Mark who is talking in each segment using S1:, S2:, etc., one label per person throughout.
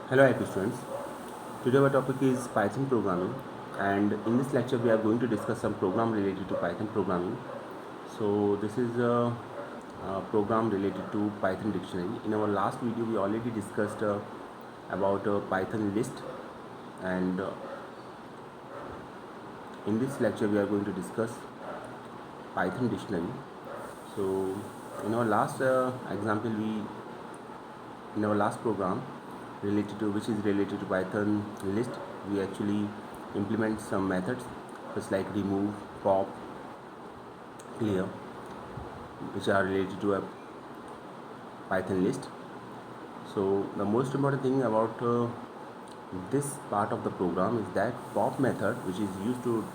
S1: Hello IT students. Today our topic is Python programming, and in this lecture we are going to discuss some program related to Python programming. So this is a program related to Python dictionary. In our last video we already discussed about Python list, and in this lecture we are going to discuss Python dictionary. So in our last example we in our last program related to which is related to Python list, we actually implement some methods just like remove, pop, clear, which are related to a Python list. So the most important thing about this part of the program is that pop method, which is used to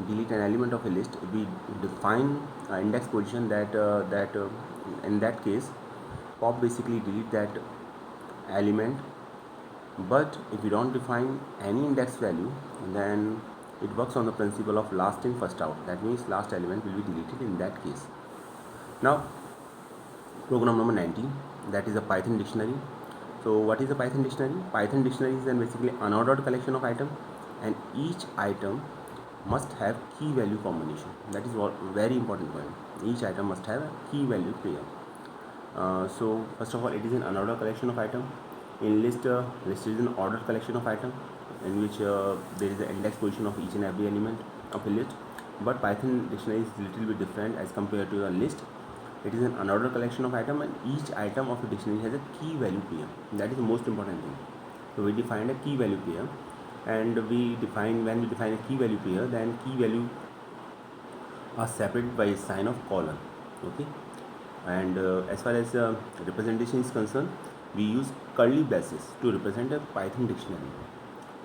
S1: delete an element of a list. We define index position that in that case pop basically delete that element. But if you don't define any index value, then it works on the principle of last in first out. That means last element will be deleted in that case. Now program number 19, that is a Python dictionary. So what is a Python dictionary? Python dictionary is then basically unordered collection of items, and each item must have key value combination. That is what very important point. Each item must have a key value pair. So first of all, it is an unordered collection of item. In list is an ordered collection of item in which there is an index position of each and every element of a list. But Python dictionary is little bit different as compared to a list. It is an unordered collection of item, and each item of a dictionary has a key value pair. That is the most important thing. So we defined a key value pair, and when we define a key value pair, then key value are separated by a sign of colon. Okay, and as far as representation is concerned, we use curly braces to represent a Python dictionary.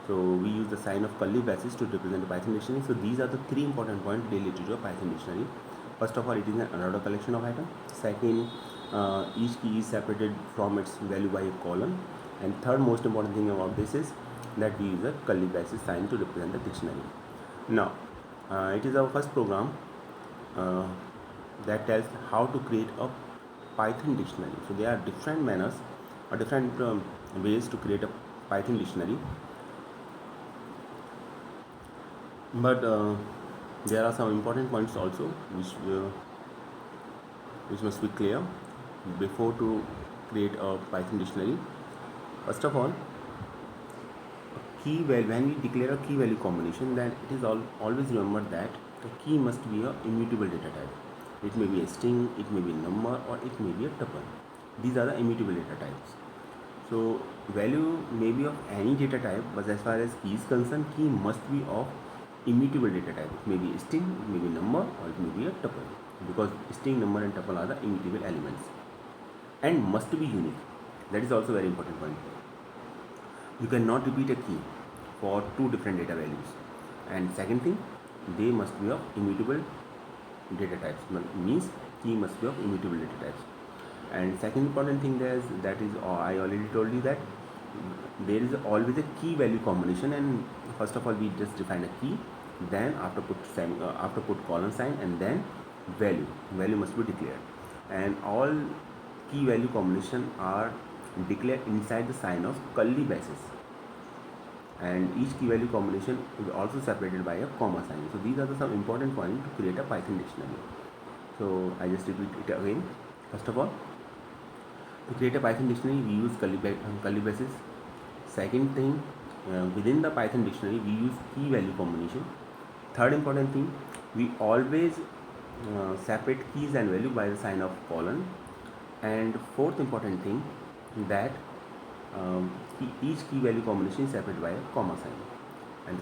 S1: So we use the sign of curly braces to represent a Python dictionary. So these are the three important points related to a Python dictionary. First of all, it is an unordered collection of items. Second, each key is separated from its value by a colon. And third most important thing about this is that we use a curly braces sign to represent the dictionary. Now it is our first program uh, that tells how to create a Python dictionary. So there are different manners or different ways to create a Python dictionary, but there are some important points also which must be clear before to create a Python dictionary. First of all, when we declare a key value combination, then it is always remember that the key must be a immutable data type. It may be a string, it may be a number, or it may be a tuple. These are the immutable data types. So value may be of any data type, but as far as key is concerned, key must be of immutable data type. It may be a string, it may be a number, or it may be a tuple, because string, number, and tuple are the immutable elements, and must be unique. That is also very important point. You cannot repeat a key for two different data values. And second thing, they must be of immutable data types. Means key must be of immutable data types. And second important thing that is I already told you that there is always a key value combination, and first of all we just define a key, then after put colon sign, and then value must be declared, and all key value combination are declared inside the sign of curly braces, and each key value combination is also separated by a comma sign. So these are some important points to create a Python dictionary. So I just repeat it again. First of all, to create a Python dictionary, we use curly braces. Second thing, within the Python dictionary, we use key value combination. Third important thing, we always separate keys and value by the sign of colon. And fourth important thing, that each key value combination is separated by a comma sign. And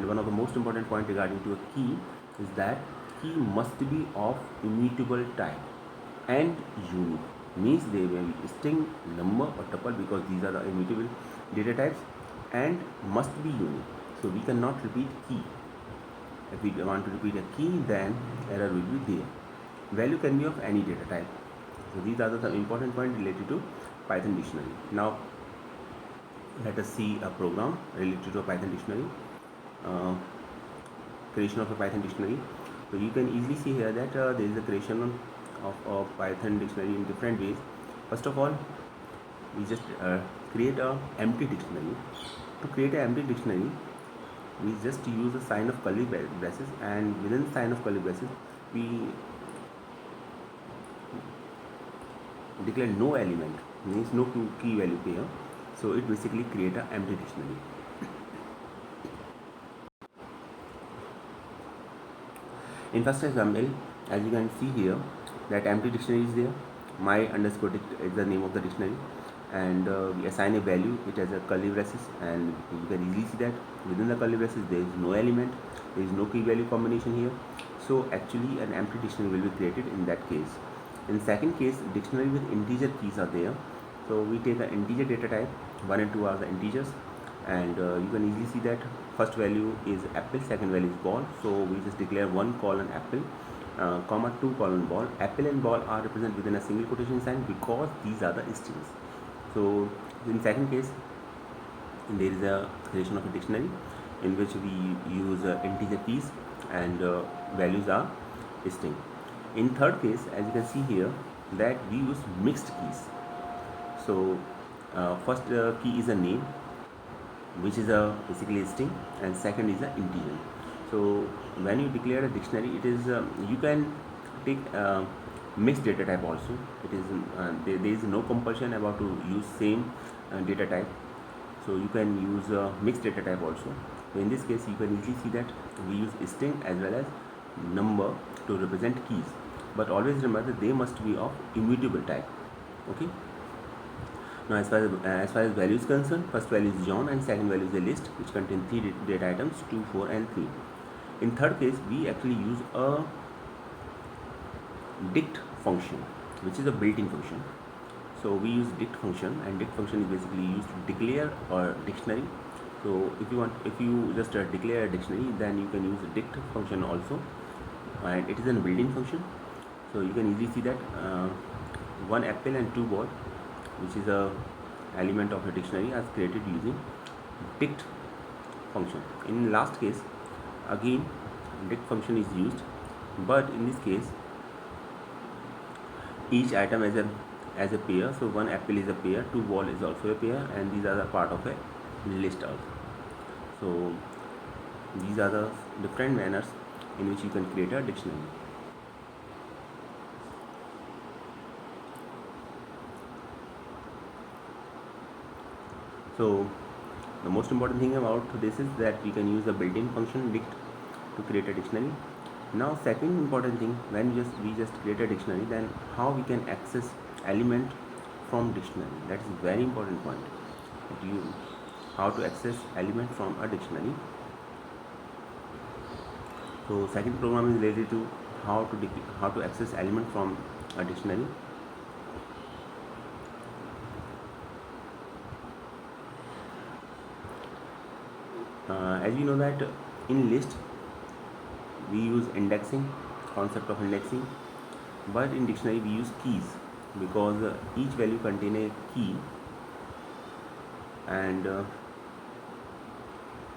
S1: one of the most important point regarding to a key is that key must be of immutable type and unique. Means they may be string, number, or tuple, because these are the immutable data types, and must be unique. So we cannot repeat key. If we want to repeat a key, then error will be there. Value can be of any data type. So these are the some important points related to Python dictionary. Now let us see a program related to a Python dictionary. Creation of a Python dictionary. So you can easily see here that there is a creation of a Python dictionary in different ways. First of all, we just create a empty dictionary. To create an empty dictionary, we just use a sign of curly braces, and within the sign of curly braces we declare no element, means no key value here. So it basically create an empty dictionary. In first example, as you can see here, that empty dictionary is there. My underscore is the name of the dictionary, and we assign a value. It has a curly braces, and you can easily see that within the curly braces there is no element, there is no key value combination here. So actually, an empty dictionary will be created in that case. In second case, dictionary with integer keys are there. So we take an integer data type. 1 and 2 are the integers, and you can easily see that first value is apple, second value is ball. So we just declare 1 colon apple, comma 2 colon ball. Apple and ball are represented within a single quotation sign because these are the strings. So in second case, there is a creation of a dictionary in which we use integer keys, and values are string. In third case, as you can see here, that we use mixed keys. So first key is a name, which is a basically a string, and second is an integer. So when you declare a dictionary, it is you can take mixed data type also. It is there is no compulsion about to use same data type. So you can use mixed data type also. So in this case, you can easily see that we use string as well as number to represent keys, but always remember that they must be of immutable type. Okay. Now as far as value is concerned, first value is John and second value is a list which contains 3 data items, 2, 4 and 3. In third case, we actually use a dict function, which is a built-in function. So we use dict function, and dict function is basically used to declare a dictionary. So if you just declare a dictionary, then you can use a dict function also, and it is a built-in function. So you can easily see that 1 apple and 2 ball, which is a element of a dictionary, is created using dict function. In last case, again dict function is used, but in this case each item as a pair. So 1 apple is a pair, 2 ball is also a pair, and these are the part of a list also. So these are the different manners in which you can create a dictionary. So the most important thing about this is that we can use a built-in function dict to create a dictionary. Now second important thing, when we just create a dictionary, then how we can access element from dictionary. That is a very important point. How to access element from a dictionary. So second program is related to how to access element from a dictionary. As you know that in list we use indexing, concept of indexing, but in dictionary we use keys, because each value contain a key, and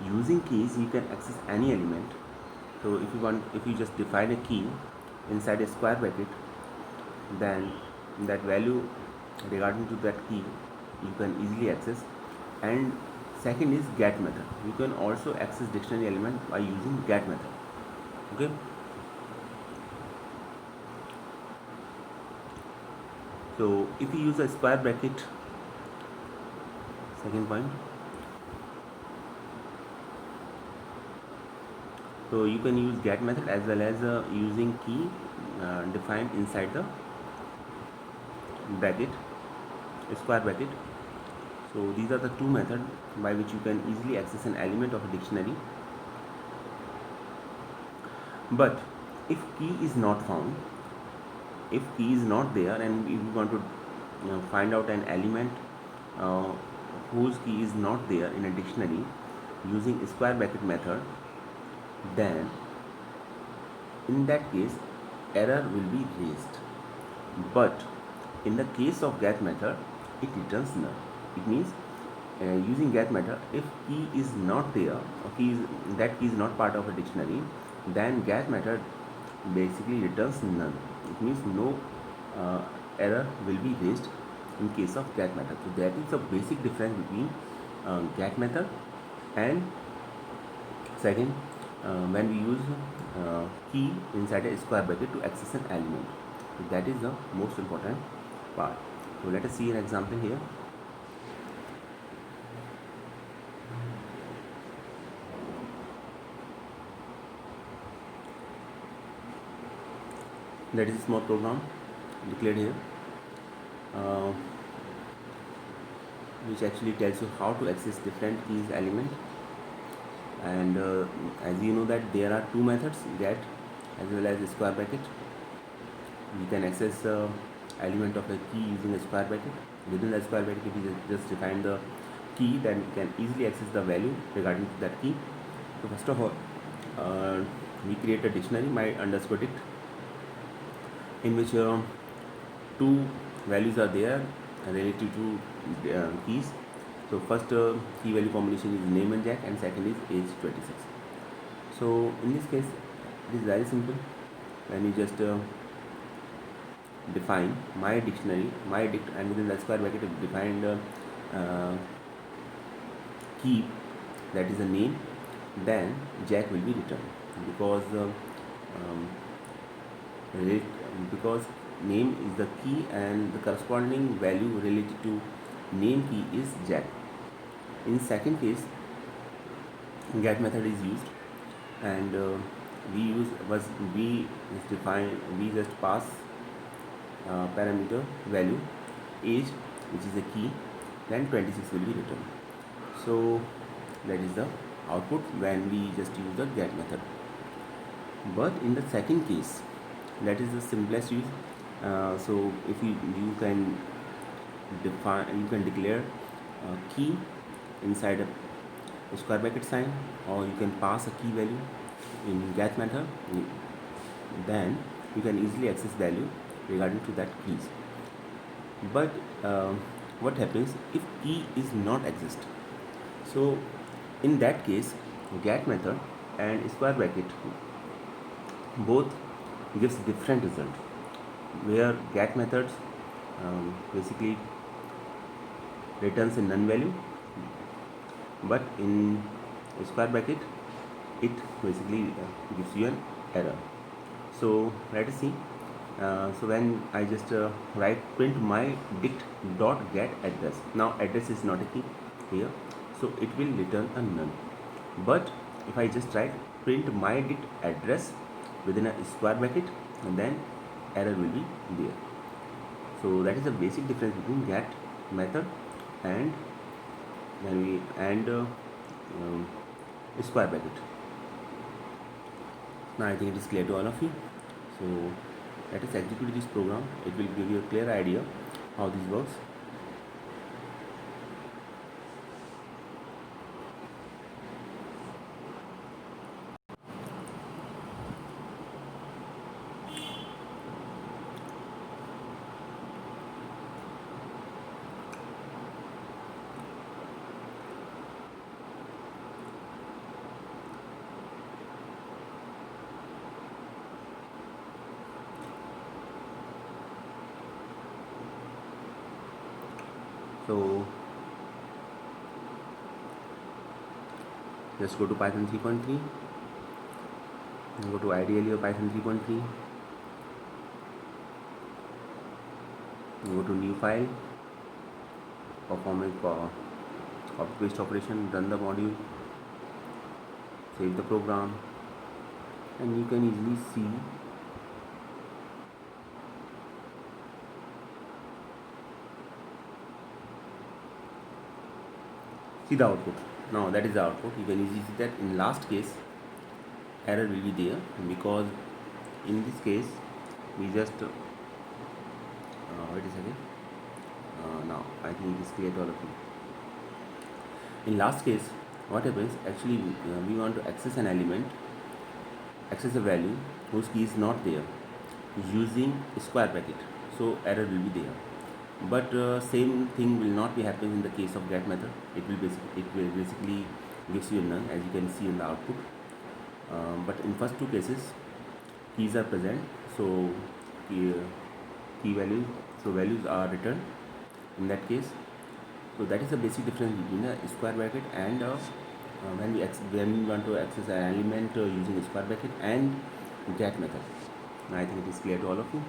S1: using keys you can access any element. So if you just define a key inside a square bracket, then that value regarding to that key you can easily access. And second is get method. You can also access dictionary element by using get method. Okay. So if you use a square bracket, second point, so you can use get method as well as using key defined inside the bracket, square bracket. So these are the two methods by which you can easily access an element of a dictionary. But if key is not found, if key is not there, and if you want to find out an element whose key is not there in a dictionary using square bracket method, then in that case error will be raised. But in the case of get method, it returns null. It means using get method, if key is not there, or that key is not part of a dictionary, then get method basically returns none. It means no error will be raised in case of get method. So that is the basic difference between get method and second, when we use key inside a square bracket to access an element. So that is the most important part. So let us see an example here. That is a small program declared here, uh, which actually tells you how to access different keys element. And as you know that there are two methods, get as well as square bracket. We can access element of a key using a square bracket. Within the square bracket, if you just define the key, then you can easily access the value regarding to that key. So first of all, we create a dictionary my underscore dict, in which two values are there relative to keys. So first key value combination is name and Jack, and second is age 26. So in this case, it is very simple. When you just define my dictionary, my dict, and within the square bracket you defined key, that is a name, then Jack will be returned, because because name is the key and the corresponding value related to name key is Jack. In second case, get method is used, and we just pass parameter value age, which is a key, then 26 will be returned. So that is the output when we just use the get method. But in the second case, that is the simplest use. So if you can declare a key inside a square bracket sign, or you can pass a key value in get method, then you can easily access value regarding to that keys. But what happens if key is not exist? So in that case, get method and square bracket both gives different result, where get methods basically returns a null value, but in square bracket it basically gives you an error. So let us see. So when I just write print my dict dot get address, now address is not a key here, so it will return a null. But if I just write print my dict address within a square bracket, and then error will be there. So that is the basic difference between get method and square bracket. Now I think it is clear to all of you. So let us execute this program. It will give you a clear idea how this works. So just go to Python 3.3, go to IDLE of Python 3.3, go to new file, perform a copy paste operation, run the module, save the program, and you can easily see the output. Now that is the output. You can easily see that in last case error will be there, because in this case we just wait a second. Now I think it is clear to all of you. In last case, what happens actually, we want to access an element, access a value whose key is not there using square bracket, so error will be there. But same thing will not be happening in the case of get method. It will basically gives you a none, as you can see in the output. But in first two cases keys are present, so key values are returned, in that case. So that is the basic difference between a square bracket and when we want to access an element using a square bracket and get method. Now I think it is clear to all of you.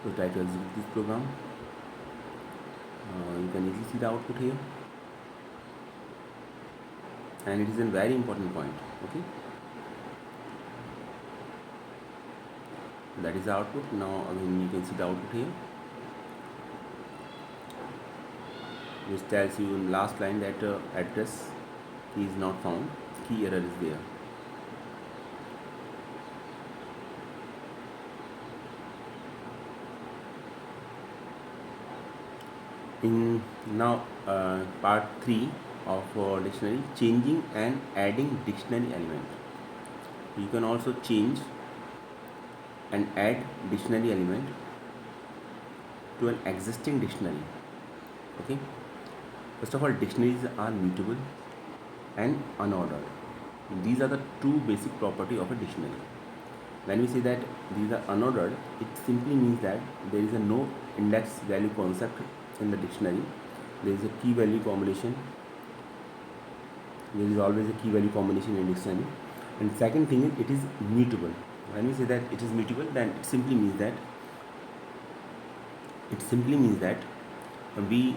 S1: So try to execute this program. You can easily see the output here, and it is a very important point. Okay, that is the output. Now again you can see the output here, which tells you in last line that address key is not found, key error is there. In now part 3 of dictionary, changing and adding dictionary element. You can also change and add dictionary element to an existing dictionary. Okay, first of all, dictionaries are mutable and unordered. These are the two basic property of a dictionary. When we say that these are unordered, it simply means that there is a no index value concept in the dictionary. There is a key value combination. There is always a key value combination in dictionary. And second thing is, it is mutable. When we say that it is mutable, then it simply means that we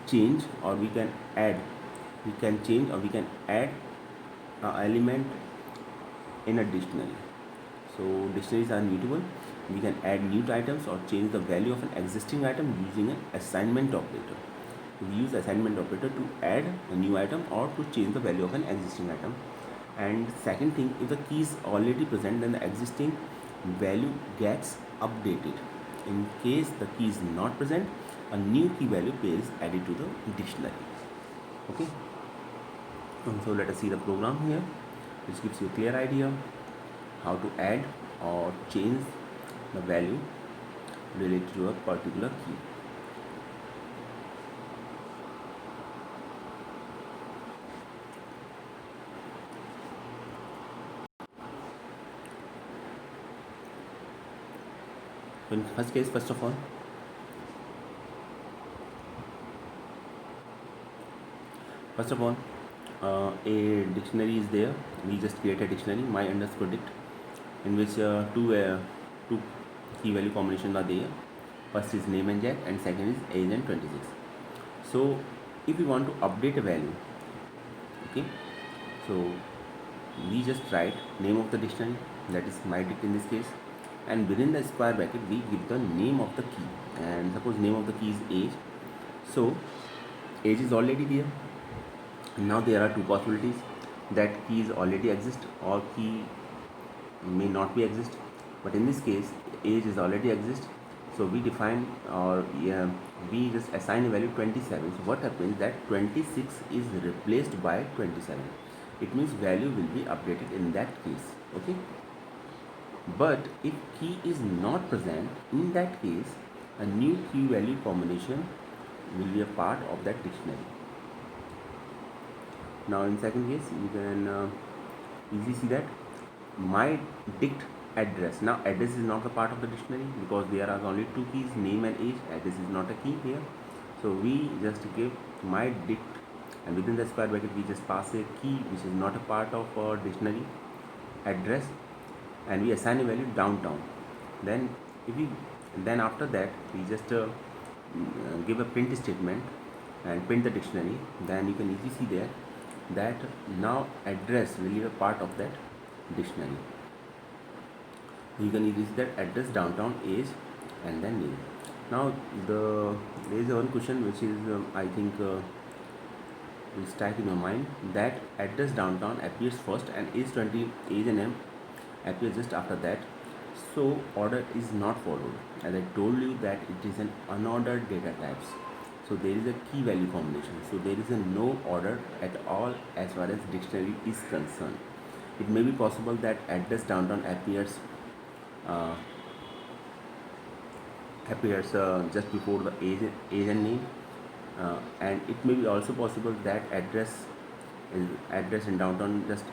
S1: change or we can add, we can change or we can add an element in a dictionary. So dictionaries are mutable. We can add new items or change the value of an existing item using an assignment operator. We use assignment operator to add a new item or to change the value of an existing item. And second thing, if the key is already present, then the existing value gets updated. In case the key is not present, a new key value pair is added to the dictionary. Okay. So let us see the program here, which gives you a clear idea how to add or change the value related to a particular key. So in first case, first of all, a dictionary is there. We just create a dictionary, my underscore dict, in which two key value combinations are there. First is name and Jack, and second is age and 26. So if we want to update a value, okay, so we just write name of the dictionary, that is my dict in this case, and within the square bracket we give the name of the key, and suppose name of the key is age. So age is already there. Now there are two possibilities, that keys already exist or key may not be exist, but in this case age is already exist. So we define or we just assign a value 27. So what happens that 26 is replaced by 27. It means value will be updated in that case. Okay, but if key is not present, in that case a new key value combination will be a part of that dictionary. Now in second case, you can easily see that my dict address. Now address is not a part of the dictionary because there are only two keys, name and age. Address is not a key here. So we just give my dict, and within the square bracket we just pass a key which is not a part of our dictionary address, and we assign a value downtown. Then after that we just give a print statement and print the dictionary. Then you can easily see there that now address will be a part of that dictionary. You can easily see that address, downtown, age, and then name. Now there is one question which is I think will strike in your mind, that address downtown appears first and age 20, age and name appears just after that. So order is not followed, as I told you that it is an unordered data types. So there is a key value combination. So there is a no order at all as far as dictionary is concerned. It may be possible that address downtown appears just before the age and name, and it may be also possible that address in downtown just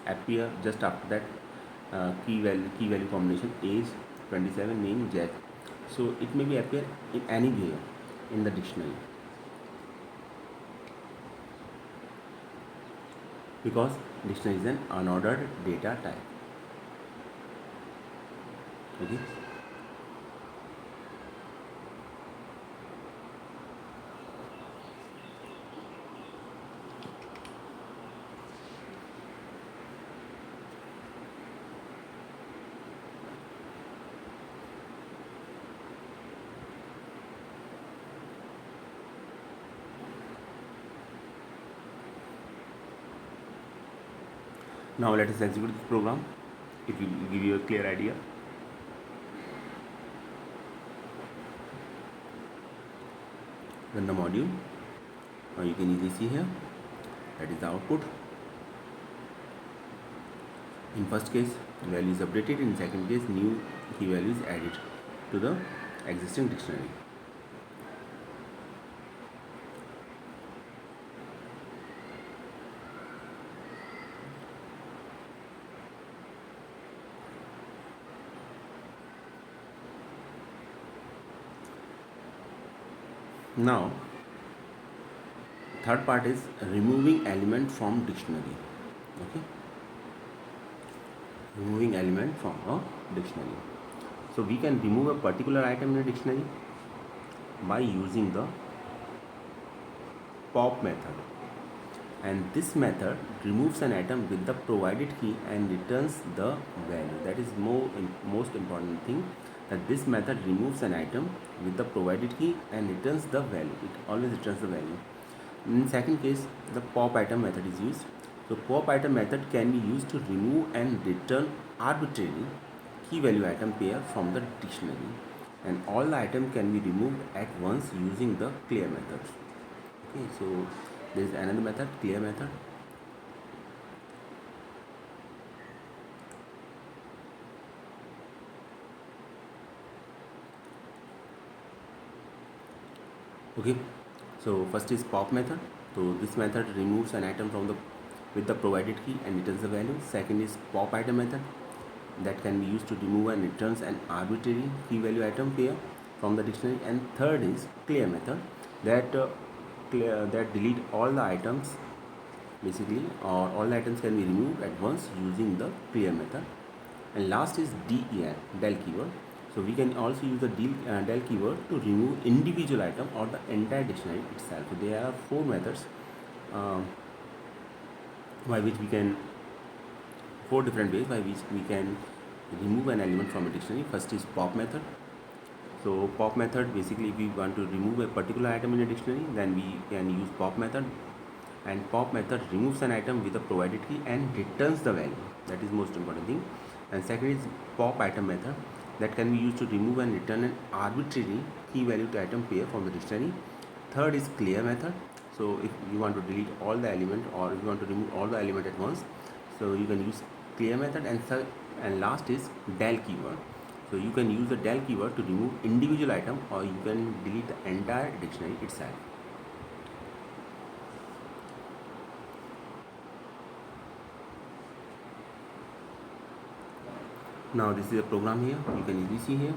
S1: appear just after that key value combination age 27, name Jack. So it may be appear in anywhere in the dictionary, because dictionary is an unordered data type. Okay. Now let us execute this program. It will give you a clear idea. Run the module. Now you can easily see here, that is the output. In first case, value is updated. In second case, new key value is added to the existing dictionary. Now, third part is removing element from dictionary. Okay, removing element from a dictionary. So we can remove a particular item in a dictionary by using the pop method, and this method removes an item with the provided key and returns the value. That is most important thing, that this method removes an item with the provided key and returns the value. It always returns the value. In second case, the pop item method is used. So pop item method can be used to remove and return arbitrary key value item pair from the dictionary, and all the item can be removed at once using the clear method. Okay, so there is another method, clear method. Okay, so first is pop method. So this method removes an item from the with the provided key and returns the value. Second is pop item method, that can be used to remove and returns an arbitrary key value item pair from the dictionary. And third is clear method, that that delete all the items basically, or all the items can be removed at once using the clear method. And last is del keyword. So we can also use the del keyword to remove individual item or the entire dictionary itself. So there are four methods um, by which we can, four different ways by which we can remove an element from a dictionary. First is pop method. So pop method, basically if we want to remove a particular item in a dictionary, then we can use pop method, and pop method removes an item with a provided key and returns the value. That is most important thing. And second is pop item method, that can be used to remove and return an arbitrary key value to item pair from the dictionary. Third is clear method. So if you want to delete all the element, or if you want to remove all the element at once, so you can use clear method. And last is del keyword. So you can use the del keyword to remove individual item, or you can delete the entire dictionary itself. Now this is a program here, you can easily see here.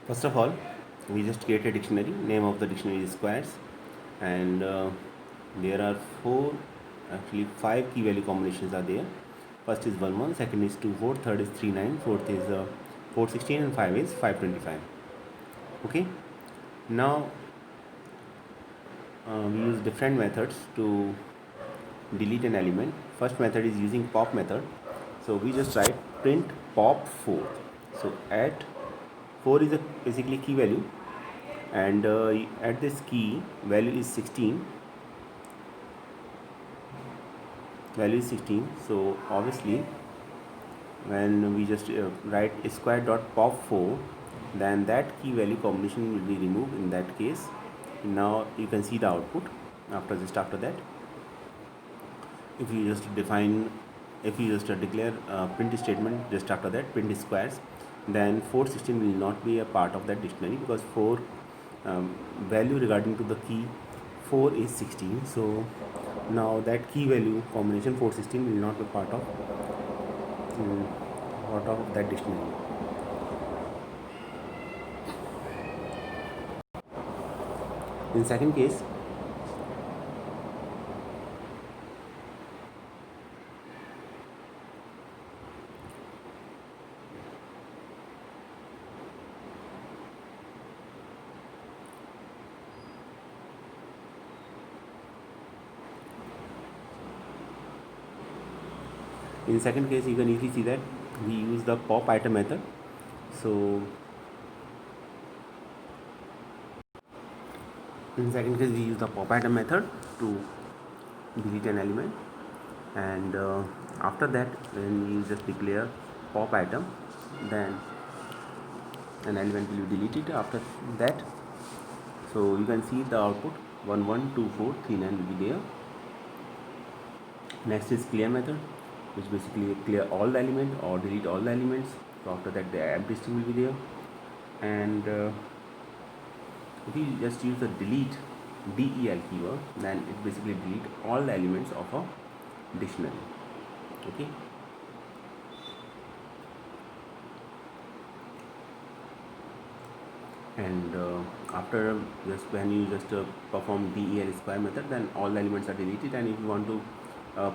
S1: First of all, we just create a dictionary. Name of the dictionary is squares, and there are actually five key value combinations are there. First is 1 1, second is 2 4, third is 3 9, fourth is 4 16, and 5 is 5 25. Okay, now we use different methods to delete an element. First method is using pop method. So we just write print pop 4. So at 4 is basically key value, and at this key value is 16. Value is 16. So obviously when we just write square dot pop 4, then that key value combination will be removed in that case. Now you can see the output after that. If you just define, if you just declare print statement just after that, print squares, then 416 will not be a part of that dictionary, because 4 value regarding to the key 4 is 16. So now that key value combination 416 will not be part of that dictionary. In second case, you can easily see that we use the pop item method. So in second case, we use the pop item method to delete an element, and after that, when you just declare pop item, then an element will be deleted after that. So you can see the output 1 1 2 4 3 9 will be there. Next is clear method, which basically clear all the element or delete all the elements. So after that, the empty string will be there. And if you just use the delete del keyword, then it basically delete all the elements of a dictionary. Okay. And after just when you just perform del square method, then all the elements are deleted. And if you want to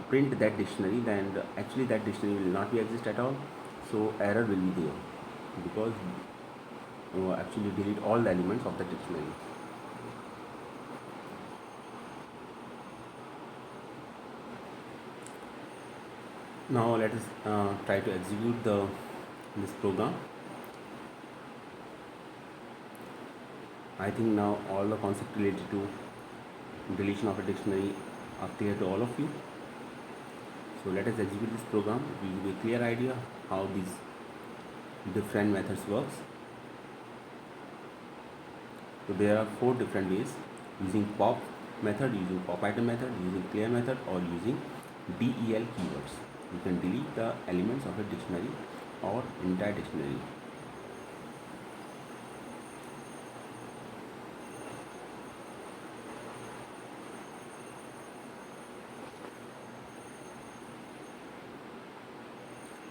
S1: print that dictionary, then actually that dictionary will not be exist at all. So error will be there, because you actually delete all the elements of the dictionary. Now let us try to execute this program. I think now all the concepts related to deletion of a dictionary are clear to all of you. So let us execute this program. We will give a clear idea how these different methods works. So there are 4 different ways: using pop method, using pop item method, using clear method, or using del keywords. You can delete the elements of a dictionary or entire dictionary.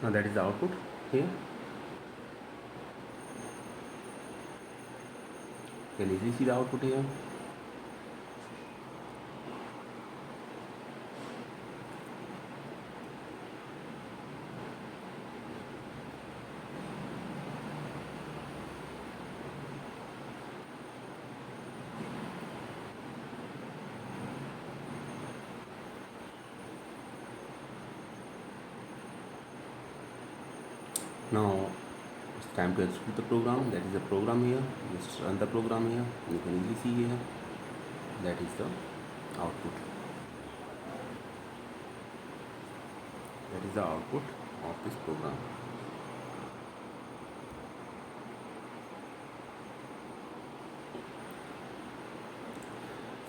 S1: Now that is the output here. You can easily see the output here. Now it's time to execute the program. That is the program here. Just run the program here. You can easily see here. That is the output. That is the output of this program.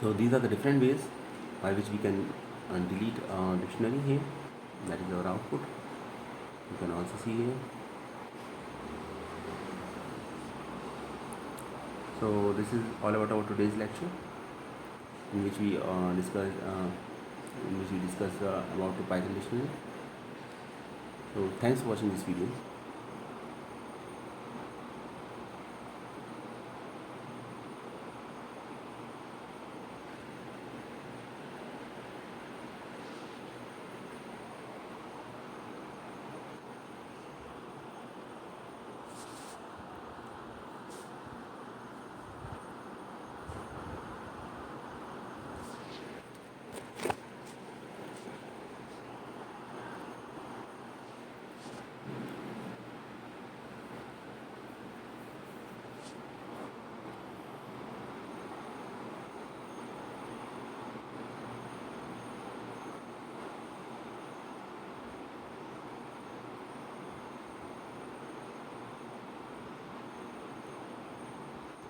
S1: So these are the different ways by which we can delete a dictionary here. That is our output. You can also see here. So this is all about our today's lecture, in which we discuss about the Python dictionary. So thanks for watching this video.